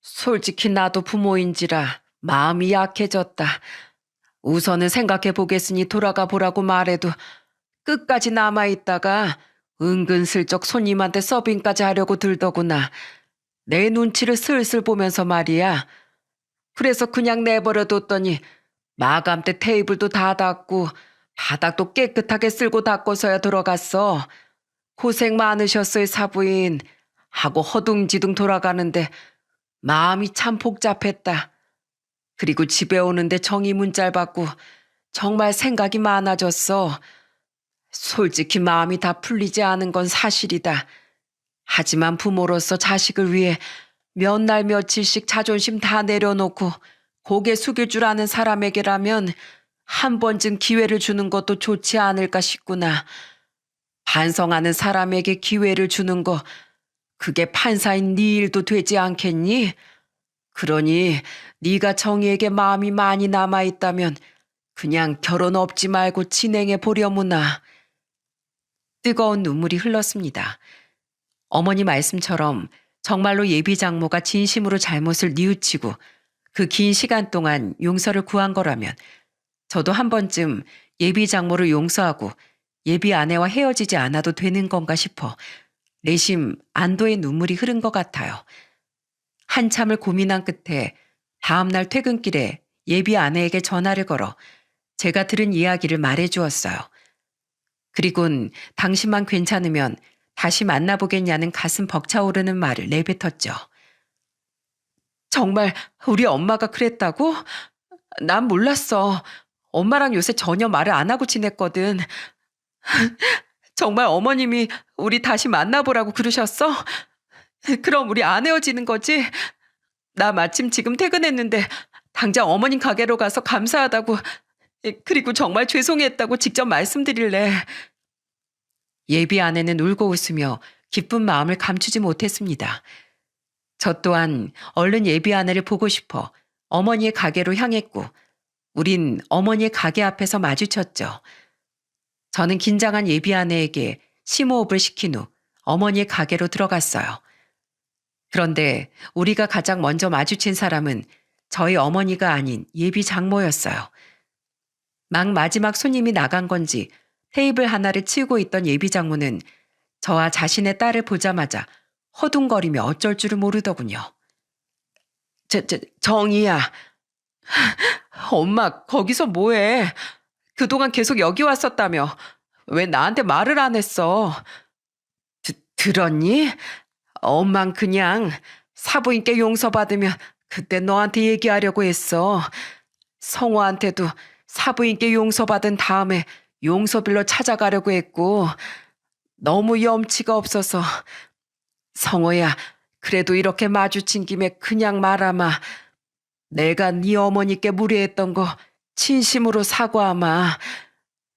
솔직히 나도 부모인지라 마음이 약해졌다. 우선은 생각해 보겠으니 돌아가 보라고 말해도 끝까지 남아있다가 은근슬쩍 손님한테 서빙까지 하려고 들더구나. 내 눈치를 슬슬 보면서 말이야. 그래서 그냥 내버려 뒀더니 마감 때 테이블도 다 닦고 바닥도 깨끗하게 쓸고 닦고서야 들어갔어. 고생 많으셨어요, 사부인. 하고 허둥지둥 돌아가는데 마음이 참 복잡했다. 그리고 집에 오는데 정이 문자를 받고 정말 생각이 많아졌어. 솔직히 마음이 다 풀리지 않은 건 사실이다. 하지만 부모로서 자식을 위해 몇 날 며칠씩 자존심 다 내려놓고 고개 숙일 줄 아는 사람에게라면 한 번쯤 기회를 주는 것도 좋지 않을까 싶구나. 반성하는 사람에게 기회를 주는 거 그게 판사인 네 일도 되지 않겠니? 그러니 네가 정희에게 마음이 많이 남아있다면 그냥 결혼 없지 말고 진행해 보려무나. 뜨거운 눈물이 흘렀습니다. 어머니 말씀처럼 정말로 예비 장모가 진심으로 잘못을 뉘우치고 그 긴 시간 동안 용서를 구한 거라면 저도 한 번쯤 예비 장모를 용서하고 예비 아내와 헤어지지 않아도 되는 건가 싶어 내심 안도의 눈물이 흐른 것 같아요. 한참을 고민한 끝에 다음날 퇴근길에 예비 아내에게 전화를 걸어 제가 들은 이야기를 말해 주었어요. 그리곤 당신만 괜찮으면 다시 만나보겠냐는 가슴 벅차오르는 말을 내뱉었죠. 정말 우리 엄마가 그랬다고? 난 몰랐어. 엄마랑 요새 전혀 말을 안 하고 지냈거든. 정말 어머님이 우리 다시 만나보라고 그러셨어? 그럼 우리 안 헤어지는 거지? 나 마침 지금 퇴근했는데 당장 어머님 가게로 가서 감사하다고 그리고 정말 죄송했다고 직접 말씀드릴래. 예비 아내는 울고 웃으며 기쁜 마음을 감추지 못했습니다. 저 또한 얼른 예비 아내를 보고 싶어 어머니의 가게로 향했고 우린 어머니의 가게 앞에서 마주쳤죠. 저는 긴장한 예비 아내에게 심호흡을 시킨 후 어머니의 가게로 들어갔어요. 그런데 우리가 가장 먼저 마주친 사람은 저희 어머니가 아닌 예비 장모였어요. 막 마지막 손님이 나간 건지 테이블 하나를 치우고 있던 예비 장모는 저와 자신의 딸을 보자마자 허둥거리며 어쩔 줄을 모르더군요. 정희야. 엄마 거기서 뭐해? 그동안 계속 여기 왔었다며. 왜 나한테 말을 안 했어? 들었니? 엄만 그냥 사부인께 용서받으면 그때 너한테 얘기하려고 했어. 성호한테도 사부인께 용서받은 다음에 용서빌러 찾아가려고 했고 너무 염치가 없어서. 성호야, 그래도 이렇게 마주친 김에 그냥 말아마. 내가 네 어머니께 무례했던 거 진심으로 사과하마.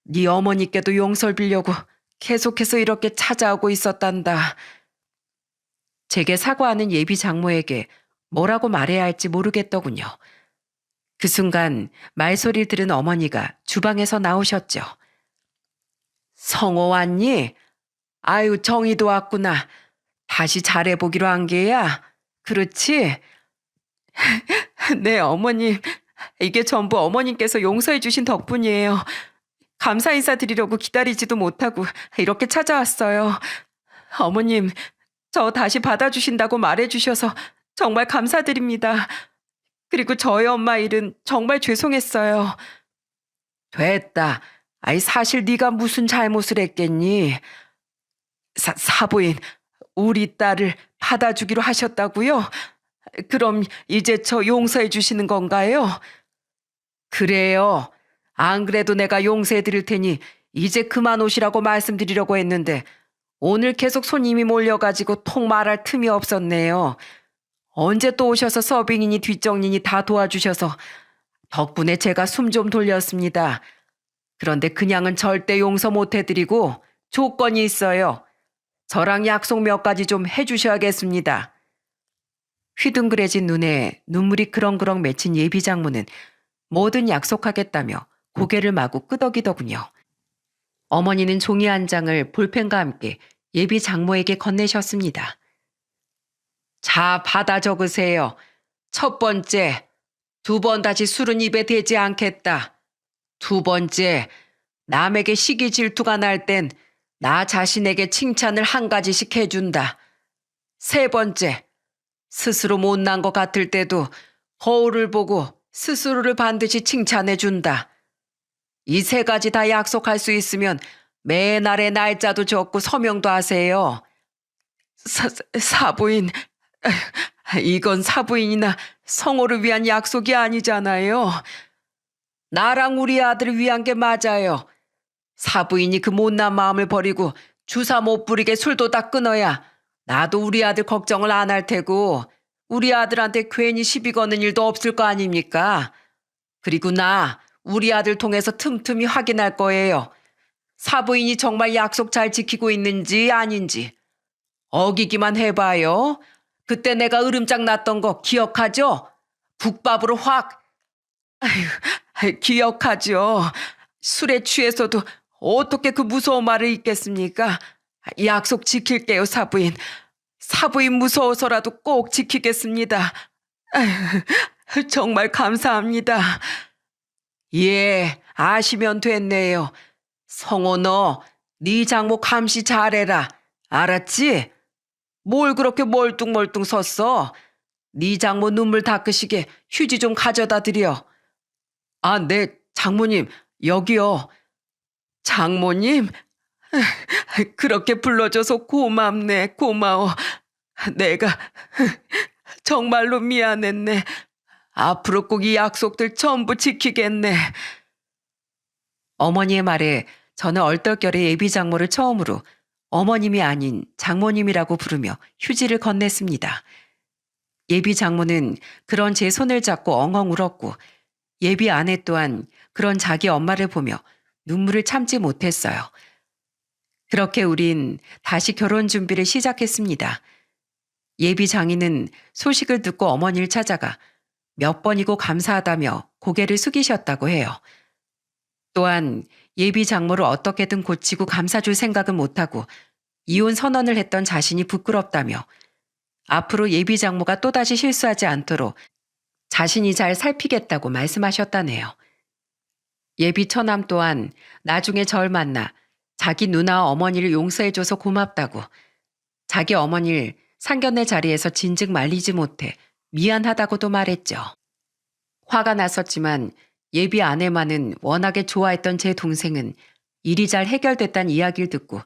네 어머니께도 용서를 빌려고 계속해서 이렇게 찾아오고 있었단다. 제게 사과하는 예비 장모에게 뭐라고 말해야 할지 모르겠더군요. 그 순간 말소리를 들은 어머니가 주방에서 나오셨죠. 성호 왔니? 아유, 정희도 왔구나. 다시 잘해보기로 한 게야. 그렇지? 네, 어머님. 이게 전부 어머님께서 용서해 주신 덕분이에요. 감사 인사 드리려고 기다리지도 못하고 이렇게 찾아왔어요. 어머님, 저 다시 받아주신다고 말해주셔서 정말 감사드립니다. 그리고 저희 엄마 일은 정말 죄송했어요. 됐다. 아이 사실 네가 무슨 잘못을 했겠니? 사부인, 우리 딸을 받아주기로 하셨다고요? 그럼 이제 저 용서해 주시는 건가요? 그래요. 안 그래도 내가 용서해 드릴 테니 이제 그만 오시라고 말씀드리려고 했는데 오늘 계속 손님이 몰려가지고 통 말할 틈이 없었네요. 언제 또 오셔서 서빙이니 뒷정리니 다 도와주셔서 덕분에 제가 숨 좀 돌렸습니다. 그런데 그냥은 절대 용서 못 해드리고 조건이 있어요. 저랑 약속 몇 가지 좀 해주셔야겠습니다. 휘둥그레진 눈에 눈물이 그렁그렁 맺힌 예비 장모는 뭐든 약속하겠다며 고개를 마구 끄덕이더군요. 어머니는 종이 한 장을 볼펜과 함께 예비 장모에게 건네셨습니다. 자, 받아 적으세요. 첫 번째, 2번 다시 술은 입에 대지 않겠다. 2번째, 남에게 시기 질투가 날 땐 나 자신에게 칭찬을 한 가지씩 해준다. 3번째, 스스로 못난 것 같을 때도 거울을 보고 스스로를 반드시 칭찬해준다. 이 3가지 다 약속할 수 있으면 매날의 날짜도 적고 서명도 하세요. 사부인, 이건 사부인이나 성호를 위한 약속이 아니잖아요. 나랑 우리 아들을 위한 게 맞아요. 사부인이 그 못난 마음을 버리고 주사 못 부리게 술도 다 끊어야 나도 우리 아들 걱정을 안 할 테고 우리 아들한테 괜히 시비 거는 일도 없을 거 아닙니까? 그리고 나 우리 아들 통해서 틈틈이 확인할 거예요. 사부인이 정말 약속 잘 지키고 있는지 아닌지. 어기기만 해봐요. 그때 내가 으름장 났던 거 기억하죠? 국밥으로 확. 아휴, 기억하죠. 술에 취해서도 어떻게 그 무서운 말을 잊겠습니까? 약속 지킬게요, 사부인. 사부인 무서워서라도 꼭 지키겠습니다. 아휴, 정말 감사합니다. 예, 아시면 됐네요. 성호 너, 네 장모 감시 잘해라. 알았지? 뭘 그렇게 멀뚱멀뚱 섰어? 네 장모 눈물 닦으시게 휴지 좀 가져다 드려. 아, 네, 장모님, 여기요. 장모님? 그렇게 불러줘서 고맙네, 고마워. 내가 정말로 미안했네. 앞으로 꼭 이 약속들 전부 지키겠네. 어머니의 말에 저는 얼떨결에 예비 장모를 처음으로 어머님이 아닌 장모님이라고 부르며 휴지를 건넸습니다. 예비 장모는 그런 제 손을 잡고 엉엉 울었고 예비 아내 또한 그런 자기 엄마를 보며 눈물을 참지 못했어요. 그렇게 우린 다시 결혼 준비를 시작했습니다. 예비 장인은 소식을 듣고 어머니를 찾아가 몇 번이고 감사하다며 고개를 숙이셨다고 해요. 또한 예비 장모를 어떻게든 고치고 감싸줄 생각은 못하고 이혼 선언을 했던 자신이 부끄럽다며 앞으로 예비 장모가 또다시 실수하지 않도록 자신이 잘 살피겠다고 말씀하셨다네요. 예비 처남 또한 나중에 절 만나 자기 누나와 어머니를 용서해줘서 고맙다고 자기 어머니를 상견례 자리에서 진즉 말리지 못해 미안하다고도 말했죠. 화가 났었지만 예비 아내만은 워낙에 좋아했던 제 동생은 일이 잘 해결됐다는 이야기를 듣고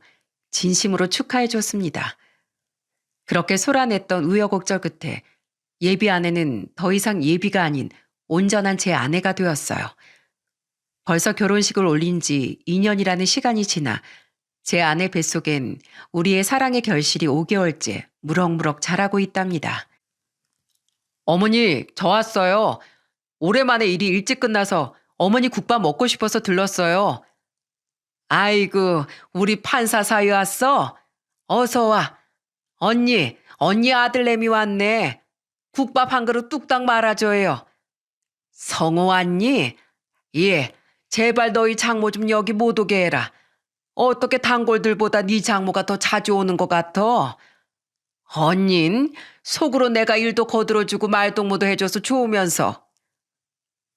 진심으로 축하해줬습니다. 그렇게 소란했던 우여곡절 끝에 예비 아내는 더 이상 예비가 아닌 온전한 제 아내가 되었어요. 벌써 결혼식을 올린 지 2년이라는 시간이 지나 제 아내 뱃속엔 우리의 사랑의 결실이 5개월째 무럭무럭 자라고 있답니다. 어머니, 저 왔어요. 오랜만에 일이 일찍 끝나서 어머니 국밥 먹고 싶어서 들렀어요. 아이고, 우리 판사 사위 왔어? 어서 와. 언니 아들내미 왔네. 국밥 한 그릇 뚝딱 말아줘요. 성호 왔니? 예, 제발 너희 장모 좀 여기 못 오게 해라. 어떻게 단골들보다 네 장모가 더 자주 오는 것 같아? 언닌 속으로 내가 일도 거들어주고 말동무도 해줘서 좋으면서.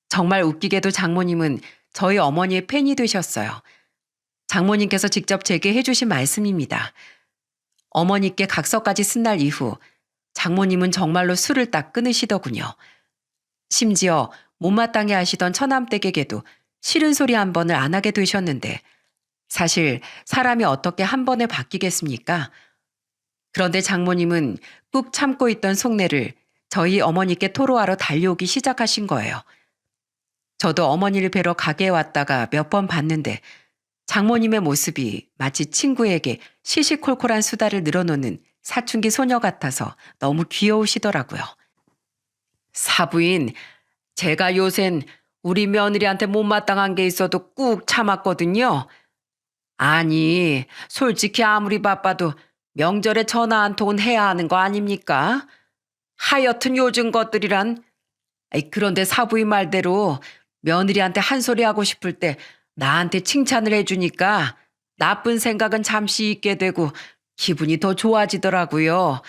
정말 웃기게도 장모님은 저희 어머니의 팬이 되셨어요. 장모님께서 직접 제게 해주신 말씀입니다. 어머니께 각서까지 쓴 날 이후 장모님은 정말로 술을 딱 끊으시더군요. 심지어 못마땅해 하시던 처남댁에게도 싫은 소리 한 번을 안 하게 되셨는데 사실 사람이 어떻게 한 번에 바뀌겠습니까? 그런데 장모님은 꾹 참고 있던 속내를 저희 어머니께 토로하러 달려오기 시작하신 거예요. 저도 어머니를 뵈러 가게에 왔다가 몇 번 봤는데 장모님의 모습이 마치 친구에게 시시콜콜한 수다를 늘어놓는 사춘기 소녀 같아서 너무 귀여우시더라고요. 사부인, 제가 요샌 우리 며느리한테 못마땅한 게 있어도 꾹 참았거든요. 아니, 솔직히 아무리 바빠도 명절에 전화 한 통은 해야 하는 거 아닙니까? 하여튼 요즘 것들이란, 그런데 사부인 말대로 며느리한테 한 소리 하고 싶을 때 나한테 칭찬을 해주니까 나쁜 생각은 잠시 잊게 되고 기분이 더 좋아지더라고요.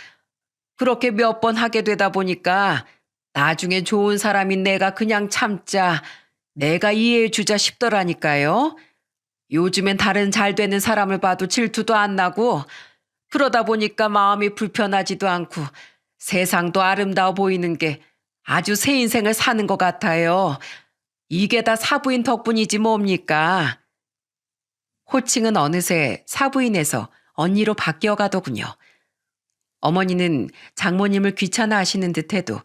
그렇게 몇 번 하게 되다 보니까 나중에 좋은 사람인 내가 그냥 참자, 내가 이해해 주자 싶더라니까요. 요즘엔 다른 잘 되는 사람을 봐도 질투도 안 나고 그러다 보니까 마음이 불편하지도 않고 세상도 아름다워 보이는 게 아주 새 인생을 사는 것 같아요. 이게 다 사부인 덕분이지 뭡니까? 호칭은 어느새 사부인에서 언니로 바뀌어 가더군요. 어머니는 장모님을 귀찮아 하시는 듯해도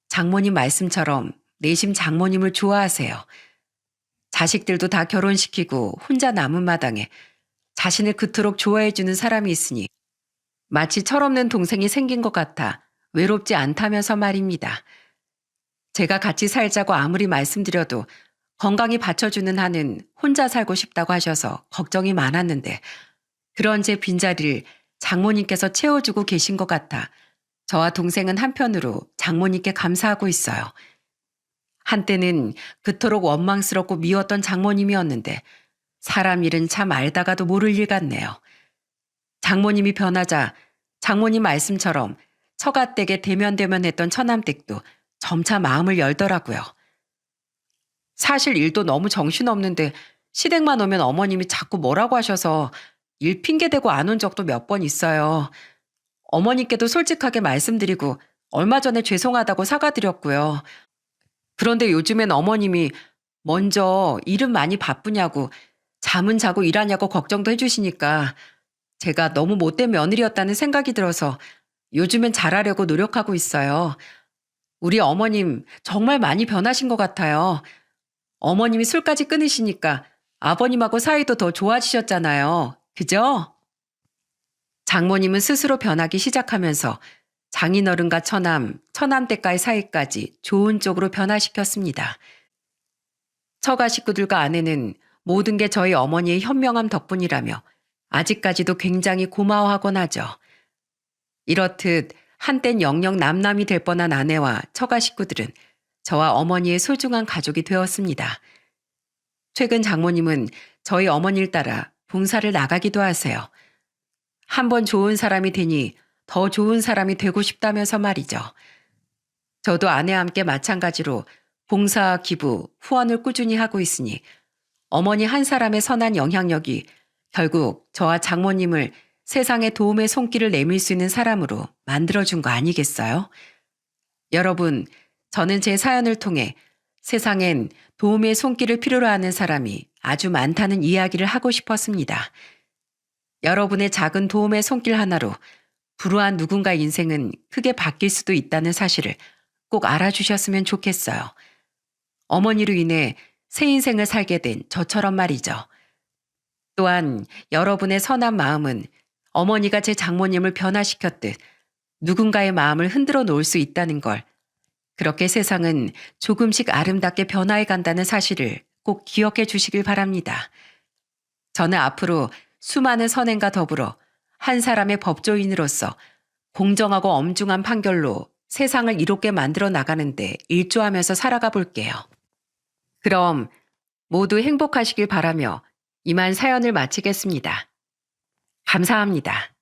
장모님 말씀처럼 내심 장모님을 좋아하세요. 자식들도 다 결혼시키고 혼자 남은 마당에 자신을 그토록 좋아해주는 사람이 있으니 마치 철없는 동생이 생긴 것 같아 외롭지 않다면서 말입니다. 제가 같이 살자고 아무리 말씀드려도 건강이 받쳐주는 한은 혼자 살고 싶다고 하셔서 걱정이 많았는데 그런 제 빈자리를 장모님께서 채워주고 계신 것 같아 저와 동생은 한편으로 장모님께 감사하고 있어요. 한때는 그토록 원망스럽고 미웠던 장모님이었는데 사람 일은 참 알다가도 모를 일 같네요. 장모님이 변하자 장모님 말씀처럼 처가댁에 대면대면했던 처남댁도 점차 마음을 열더라고요. 사실 일도 너무 정신없는데 시댁만 오면 어머님이 자꾸 뭐라고 하셔서 일 핑계대고 안 온 적도 몇 번 있어요. 어머니께도 솔직하게 말씀드리고 얼마 전에 죄송하다고 사과드렸고요. 그런데 요즘엔 어머님이 먼저 일은 많이 바쁘냐고 잠은 자고 일하냐고 걱정도 해주시니까 제가 너무 못된 며느리였다는 생각이 들어서 요즘엔 잘하려고 노력하고 있어요. 우리 어머님 정말 많이 변하신 것 같아요. 어머님이 술까지 끊으시니까 아버님하고 사이도 더 좋아지셨잖아요. 그죠? 장모님은 스스로 변하기 시작하면서 장인어른과 처남댁과의 사이까지 좋은 쪽으로 변화시켰습니다. 처가 식구들과 아내는 모든 게 저희 어머니의 현명함 덕분이라며 아직까지도 굉장히 고마워하곤 하죠. 이렇듯 한땐 영영 남남이 될 뻔한 아내와 처가 식구들은 저와 어머니의 소중한 가족이 되었습니다. 최근 장모님은 저희 어머니를 따라 봉사를 나가기도 하세요. 한번 좋은 사람이 되니 더 좋은 사람이 되고 싶다면서 말이죠. 저도 아내와 함께 마찬가지로 봉사, 기부, 후원을 꾸준히 하고 있으니 어머니 한 사람의 선한 영향력이 결국 저와 장모님을 세상에 도움의 손길을 내밀 수 있는 사람으로 만들어준 거 아니겠어요? 여러분, 저는 제 사연을 통해 세상엔 도움의 손길을 필요로 하는 사람이 아주 많다는 이야기를 하고 싶었습니다. 여러분의 작은 도움의 손길 하나로 불우한 누군가 인생은 크게 바뀔 수도 있다는 사실을 꼭 알아주셨으면 좋겠어요. 어머니로 인해 새 인생을 살게 된 저처럼 말이죠. 또한 여러분의 선한 마음은 어머니가 제 장모님을 변화시켰듯 누군가의 마음을 흔들어 놓을 수 있다는 걸, 그렇게 세상은 조금씩 아름답게 변화해 간다는 사실을 꼭 기억해 주시길 바랍니다. 저는 앞으로 수많은 선행과 더불어 한 사람의 법조인으로서 공정하고 엄중한 판결로 세상을 이롭게 만들어 나가는데 일조하면서 살아가 볼게요. 그럼 모두 행복하시길 바라며 이만 사연을 마치겠습니다. 감사합니다.